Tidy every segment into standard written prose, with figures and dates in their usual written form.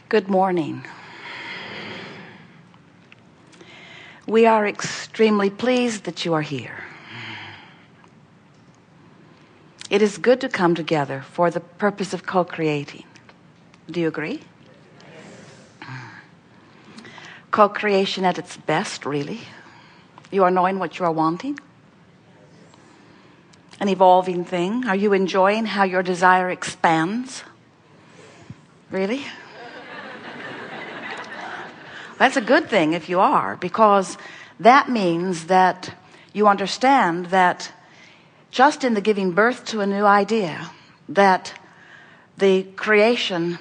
Good morning. We are extremely pleased that you are here. It is good to come together for the purpose of co-creating. Do you agree? Yes. Co-creation at its best, really. You are knowing what you are wanting. An evolving thing. Are you enjoying how your desire expands? Really? That's a good thing if you are, because that means that you understand that just in the giving birth to a new idea, that the creation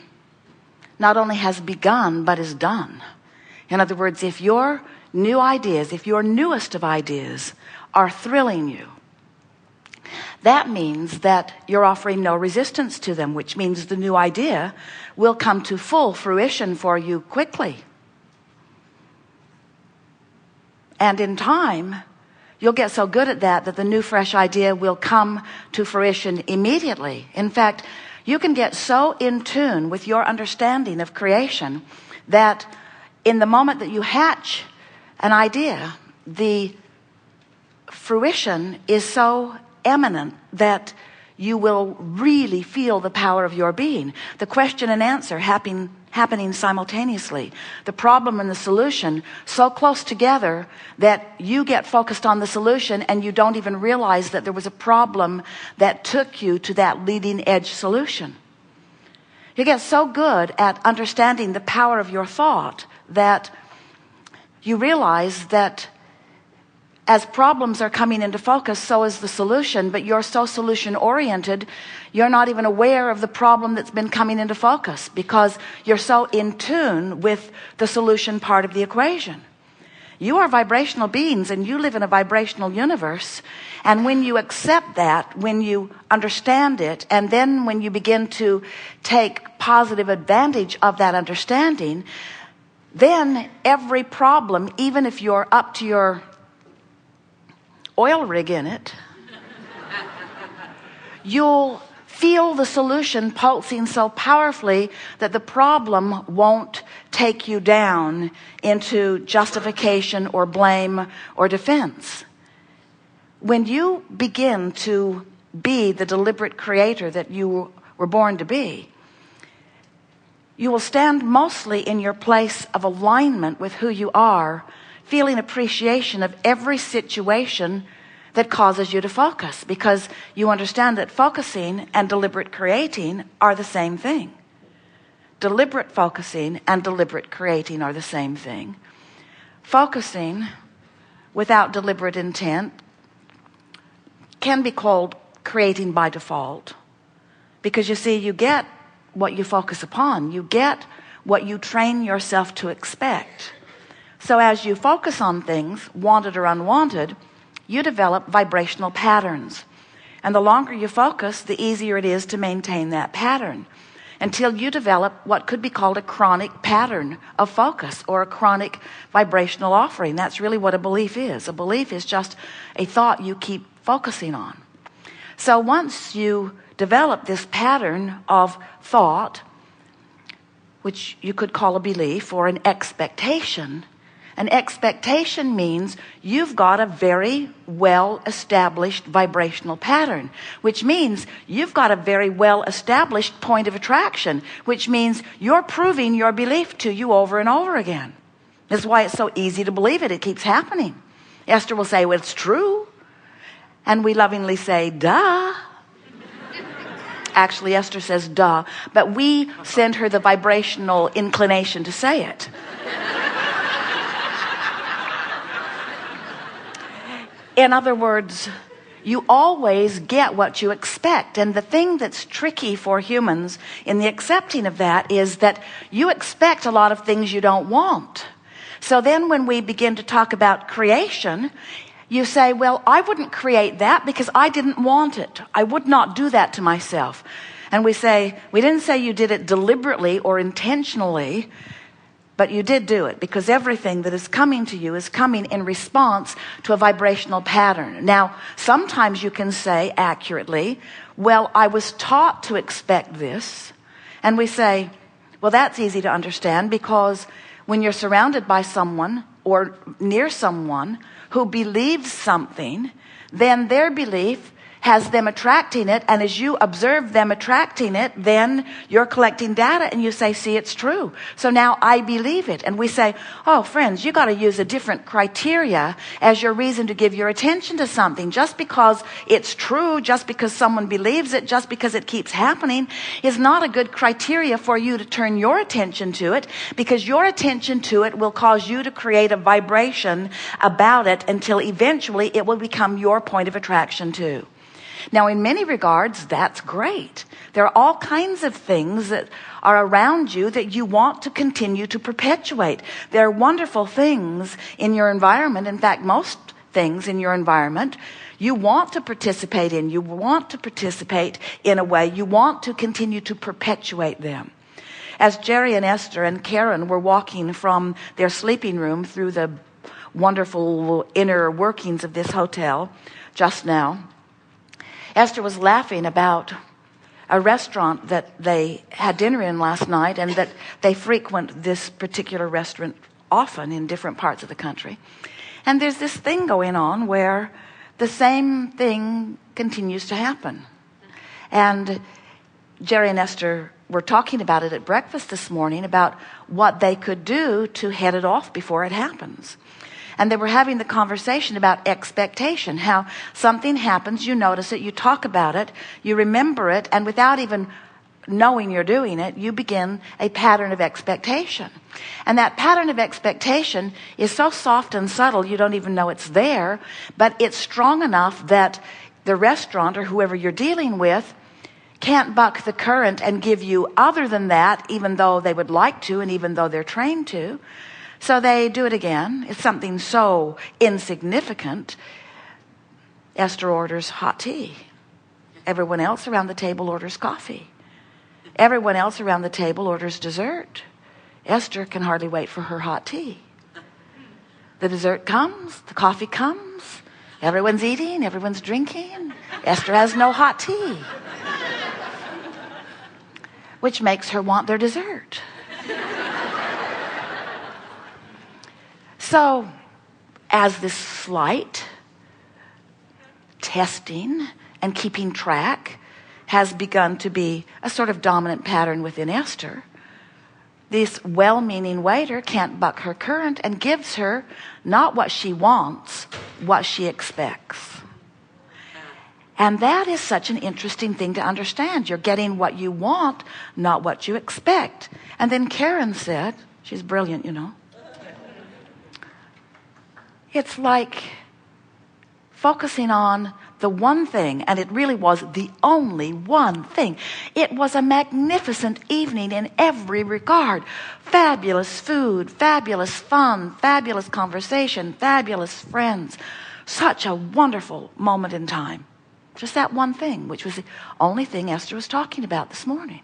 not only has begun but is done. In other words, if your new ideas, if your newest of ideas are thrilling you, that means that you're offering no resistance to them, which means the new idea will come to full fruition for you quickly. And in time, you'll get so good at that the new fresh idea will come to fruition immediately. In fact, you can get so in tune with your understanding of creation that in the moment that you hatch an idea, the fruition is so eminent that you will really feel the power of your being. The question and answer happening simultaneously. The problem and the solution so close together that you get focused on the solution and you don't even realize that there was a problem that took you to that leading edge solution. You get so good at understanding the power of your thought that you realize that as problems are coming into focus, so is the solution, but you're so solution oriented, you're not even aware of the problem that's been coming into focus because you're so in tune with the solution part of the equation. You are vibrational beings and you live in a vibrational universe. And when you accept that, when you understand it, and then when you begin to take positive advantage of that understanding, then every problem, even if you're up to your oil rig in it, you'll feel the solution pulsing so powerfully that the problem won't take you down into justification or blame or defense. When you begin to be the deliberate creator that you were born to be, you will stand mostly in your place of alignment with who you are, feeling appreciation of every situation that causes you to focus, because you understand that focusing and deliberate creating are the same thing. Deliberate focusing and deliberate creating are the same thing. Focusing without deliberate intent can be called creating by default, because you see, you get what you focus upon. You get what you train yourself to expect. So as you focus on things, wanted or unwanted, you develop vibrational patterns. And the longer you focus, the easier it is to maintain that pattern until you develop what could be called a chronic pattern of focus or a chronic vibrational offering. That's really what a belief is. A belief is just a thought you keep focusing on. So once you develop this pattern of thought, which you could call a belief or an expectation means you've got a very well-established vibrational pattern, which means you've got a very well-established point of attraction, which means you're proving your belief to you over and over again. That's why it's so easy to believe it. It keeps happening. Esther will say, well, it's true. And we lovingly say, duh. Actually, Esther says, duh. But we send her the vibrational inclination to say it. In other words, you always get what you expect. And the thing that's tricky for humans in the accepting of that is that you expect a lot of things you don't want. So then when we begin to talk about creation, you say, well, I wouldn't create that because I didn't want it. I would not do that to myself. And we say, we didn't say you did it deliberately or intentionally, but you did do it because everything that is coming to you is coming in response to a vibrational pattern. Now, sometimes you can say accurately, well, I was taught to expect this. And we say, Well, that's easy to understand, because when you're surrounded by someone or near someone who believes something, then their belief has them attracting it, and as you observe them attracting it, then you're collecting data and you say, see, it's true. So now I believe it. And we say, oh, friends, you got to use a different criteria as your reason to give your attention to something. Just because it's true, just because someone believes it, just because it keeps happening, is not a good criteria for you to turn your attention to it, because your attention to it will cause you to create a vibration about it until eventually it will become your point of attraction too. Now, in many regards, that's great. There are all kinds of things that are around you that you want to continue to perpetuate. There are wonderful things in your environment. In fact, most things in your environment you want to participate in. You want to participate in a way. You want to continue to perpetuate them. As Jerry and Esther and Karen were walking from their sleeping room through the wonderful inner workings of this hotel just now, Esther was laughing about a restaurant that they had dinner in last night, and that they frequent this particular restaurant often in different parts of the country. And there's this thing going on where the same thing continues to happen. And Jerry and Esther were talking about it at breakfast this morning, about what they could do to head it off before it happens. And they were having the conversation about expectation, how something happens, you notice it, you talk about it, you remember it, and without even knowing you're doing it, you begin a pattern of expectation. And that pattern of expectation is so soft and subtle you don't even know it's there, but it's strong enough that the restaurant or whoever you're dealing with can't buck the current and give you other than that, even though they would like to and even though they're trained to. So they do it again. It's something so insignificant. Esther orders hot tea. Everyone else around the table orders coffee. Everyone else around the table orders dessert. Esther can hardly wait for her hot tea. The dessert comes, the coffee comes, everyone's eating, everyone's drinking. Esther has no hot tea, which makes her want their dessert. So, as this slight testing and keeping track has begun to be a sort of dominant pattern within Esther, this well-meaning waiter can't buck her current and gives her not what she wants, what she expects. And that is such an interesting thing to understand. You're getting what you want, not what you expect. And then Karen said, she's brilliant, you know, it's like focusing on the one thing, and it really was the only one thing. It was a magnificent evening in every regard. Fabulous food, fabulous fun, fabulous conversation, fabulous friends. Such a wonderful moment in time. Just that one thing, which was the only thing Esther was talking about this morning.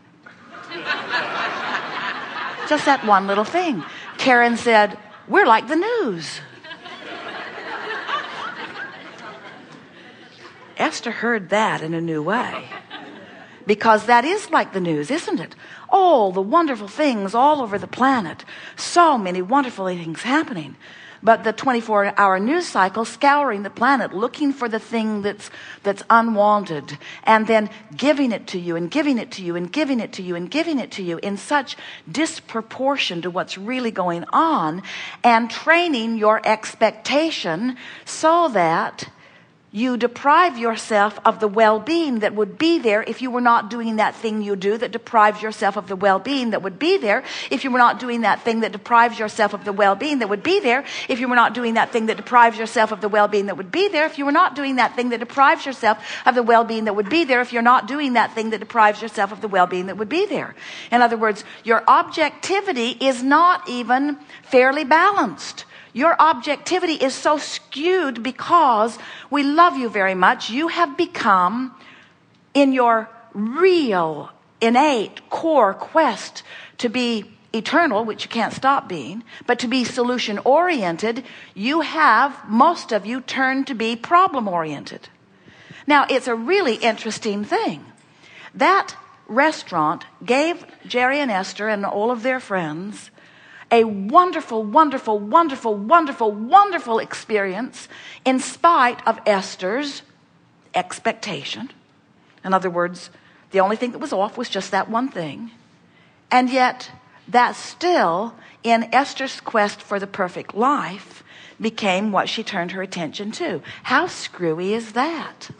Just that one little thing. Karen said, we're like the news. Esther heard that in a new way, because that is like the news, isn't it? All the wonderful things all over the planet, so many wonderful things happening, but the 24-hour news cycle scouring the planet looking for the thing that's unwanted, and then giving it to you and giving it to you and giving it to you and giving it to you in such disproportion to what's really going on, and training your expectation so that you deprive yourself of the well-being that would be there if you were not doing that thing you do that deprives yourself of the well-being that would be there if you were not doing that thing that deprives yourself of the well-being that would be there if you were not doing that thing that deprives yourself of the well-being that would be there if you were not doing that thing that deprives yourself of the well-being that would be there if you're not doing that thing that deprives yourself of the well-being that would be there. In other words, your objectivity is not even fairly balanced. Your objectivity is so skewed because we love you very much. You have become, in your real, innate, core quest to be eternal, which you can't stop being, but to be solution-oriented, you have, most of you, turned to be problem-oriented. Now, it's a really interesting thing. That restaurant gave Jerry and Esther and all of their friends a wonderful, wonderful, wonderful, wonderful, wonderful experience in spite of Esther's expectation. In other words, the only thing that was off was just that one thing. And yet, that still, in Esther's quest for the perfect life, became what she turned her attention to. How screwy is that?